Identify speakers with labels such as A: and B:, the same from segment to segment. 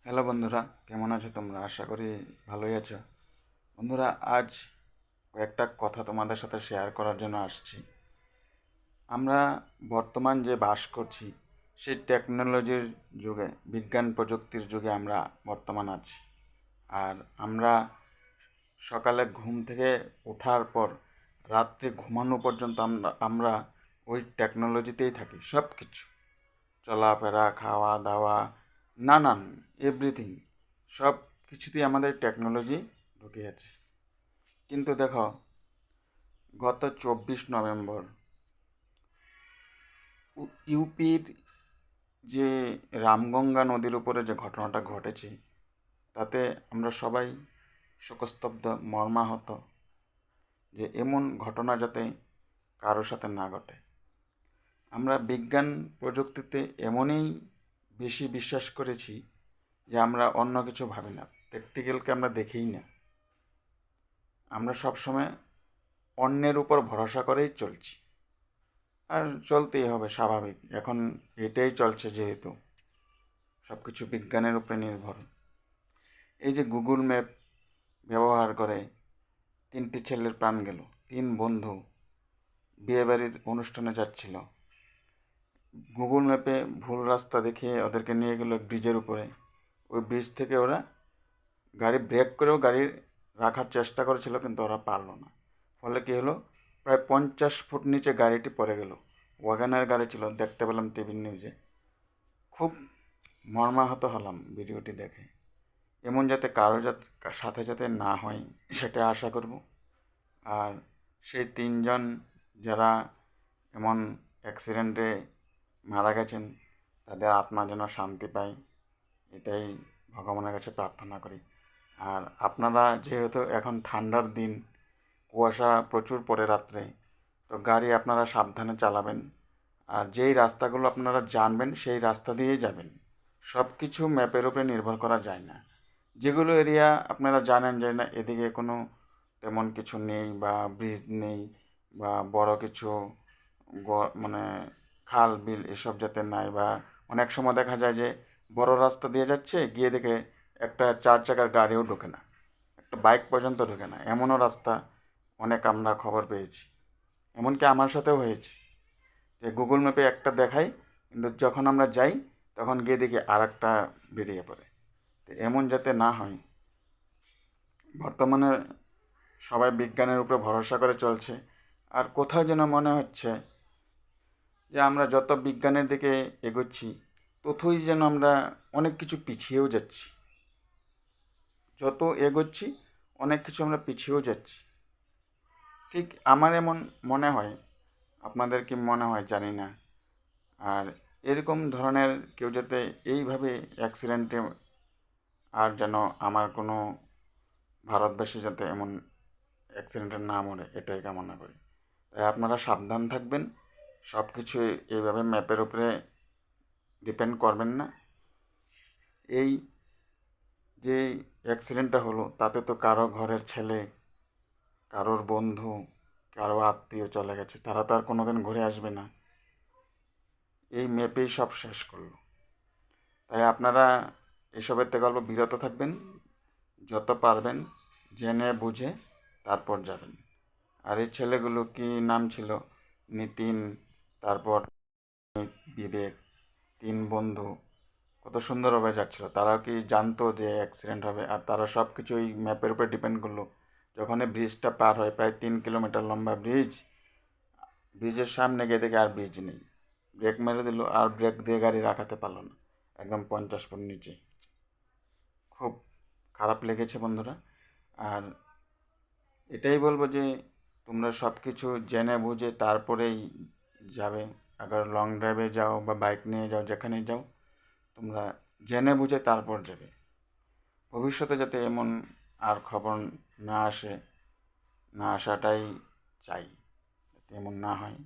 A: Hello বন্ধুরা, কেমন আছো তোমরা? আশা করি ভালোই আছো। বন্ধুরা, আজ কয়েকটা কথা তোমাদের সাথে শেয়ার করার জন্য আসছি। আমরা বর্তমান যে বাস করছি সেই টেকনোলজির যুগে, বিজ্ঞান প্রযুক্তির যুগে আমরা বর্তমান আছি। আর আমরা সকালে ঘুম থেকে ওঠার পর রাত্রে ঘুমানো পর্যন্ত আমরা ওই টেকনোলজিতেই থাকি। সব কিছু, চলাফেরা, খাওয়া দাওয়া, নানান এভরিথিং, সব কিছুতেই আমাদের টেকনোলজি ঢুকে আছে। কিন্তু দেখো, গত 24 নভেম্বর ইউপির যে রামগঙ্গা নদীর উপরে যে ঘটনাটা ঘটেছে, তাতে আমরা সবাই শোকস্তব্ধ, মর্মাহত, যে এমন ঘটনা যাতে কারোর সাথে না ঘটে। আমরা বিজ্ঞান প্রযুক্তিতে এমনই বেশি বিশ্বাস করেছি যে আমরা অন্য কিছু ভাবি না, প্র্যাকটিক্যালকে আমরা দেখেই না। আমরা সবসময় অন্যের উপর ভরসা করেই চলছি, আর চলতেই হবে, স্বাভাবিক। এখন এটাই চলছে, যেহেতু সব কিছু বিজ্ঞানের উপরে নির্ভর। এই যে গুগল ম্যাপ ব্যবহার করে 3টি ছেলের প্রাণ গেল। 3 বন্ধু বিয়েবাড়ির অনুষ্ঠানে যাচ্ছিল, গুগল ম্যাপে ভুল রাস্তা দেখিয়ে ওদেরকে নিয়ে গেল ব্রিজের উপরে। ওই ব্রিজ থেকে ওরা গাড়ি ব্রেক করেও গাড়ি রাখার চেষ্টা করেছিল, কিন্তু ওরা পারল না। ফলে কী হলো, প্রায় 50 ফুট নিচে গাড়িটি পড়ে গেল। ওয়াগনার গাড়ি ছিল, দেখতে পেলাম টিভি নিউজে। খুব মর্মাহত হলাম ভিডিওটি দেখে। এমন যাতে কারো সাথে যাতে না হয় সেটা আশা করব। আর সেই 3জন যারা এমন অ্যাক্সিডেন্টে মারা গেছেন, তাদের আত্মা যেন শান্তি পায়, এটাই ভগবানের কাছে প্রার্থনা করি। আর আপনারা যেহেতু এখন ঠান্ডার দিন, কুয়াশা প্রচুর পড়ে রাত্রে, তো গাড়ি আপনারা সাবধানে চালাবেন। আর যেই রাস্তাগুলো আপনারা জানবেন সেই রাস্তা দিয়েই যাবেন। সব কিছু ম্যাপের উপরে নির্ভর করা যায় না। যেগুলো এরিয়া আপনারা জানেন যে না, এদিকে কোনো তেমন কিছু নেই, বা ব্রিজ নেই, বা বড় কিছু মানে খাল বিল এসব যাতে নাই, বা অনেক সময় দেখা যায় যে বড় রাস্তা দিয়ে যাচ্ছে, গিয়ে দেখে একটা 4 চাকার গাড়িও ঢোকে না, একটা বাইক পর্যন্ত ঢোকে না, এমনও রাস্তা অনেক আমরা খবর পেয়েছি। এমনকি আমার সাথেও হয়েছে যে গুগল ম্যাপে একটা দেখাই, কিন্তু যখন আমরা যাই তখন গিয়ে দেখি আর একটা বেরিয়ে পড়ে। তো এমন যাতে না হয়, বর্তমানে সবাই বিজ্ঞানের উপরে ভরসা করে চলছে। আর কোথাও যেন মনে হচ্ছে যে আমরা যত বিজ্ঞানের দিকে এগোচ্ছি, ততই যেন আমরা অনেক কিছু পিছিয়েও যাচ্ছি। যত এগোচ্ছি অনেক কিছু আমরা পিছিয়েও যাচ্ছি। ঠিক আমার এমন মনে হয়, আপনাদের কি মনে হয় জানি না। আর এরকম ধরনের কেউ যাতে এইভাবে অ্যাক্সিডেন্টে আর যেন আমার কোনো ভারতবাসী যাতে এমন অ্যাক্সিডেন্টে না মরে, এটাই কামনা করি। তাই আপনারা সাবধান থাকবেন, সব কিছু এইভাবে ম্যাপের উপরে ডিপেন্ড করবেন না। এই যে অ্যাক্সিডেন্টটা হলো, তাতে তো কারো ঘরের ছেলে, কারোর বন্ধু, কারো আত্মীয় চলে গেছে, তারা তো আর কোনোদিন ঘুরে আসবে না। এই ম্যাপেই সব শেষ করলো। তাই আপনারা এসবের থেকে অল্প বিরত থাকবেন, যত পারবেন জেনে বুঝে তারপর যাবেন। আর এই ছেলেগুলো কি নাম ছিল, নিতিন, তারপর বিবেক, 3 বন্ধু কত সুন্দরভাবে যাচ্ছিল। তারা কি জানতো যে অ্যাক্সিডেন্ট হবে? আর তারা সব কিছু ওই ম্যাপের উপরে ডিপেন্ড করলো। যখন এই ব্রিজটা পার হয়, প্রায় 3 কিলোমিটার লম্বা ব্রিজ, ব্রিজের সামনে গিয়ে দেখে আর ব্রিজ নেই। ব্রেক মেরে দিল, আর ব্রেক দিয়ে গাড়ি রাখাতে পারলো না, একদম 50 ফুট নিচে। খুব খারাপ লেগেছে বন্ধুরা। আর এটাই বলবো যে তোমরা সব কিছু জেনে বুঝে তারপরেই যাবে। আবার লং ড্রাইভে যাও বা বাইক নিয়ে যাও, যেখানেই যাও তোমরা জেনে বুঝে তারপর যাবে। ভবিষ্যতে যাতে এমন আর খবর না আসে, না আসাটাই চাই, যাতে এমন না হয়।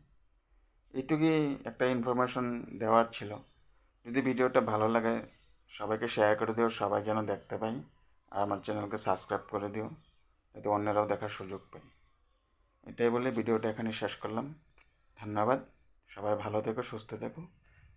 A: এইটুকুই একটা ইনফরমেশন দেওয়ার ছিল। যদি ভিডিওটা ভালো লাগে সবাইকে শেয়ার করে দিও, সবাই যেন দেখতে পাই। আর আমার চ্যানেলকে সাবস্ক্রাইব করে দিও, যাতে অন্যরাও দেখার সুযোগ পায়। এটাই বলে ভিডিওটা এখানে শেষ করলাম। ধন্যবাদ। সবাই ভালো থেকো, সুস্থ থেকো।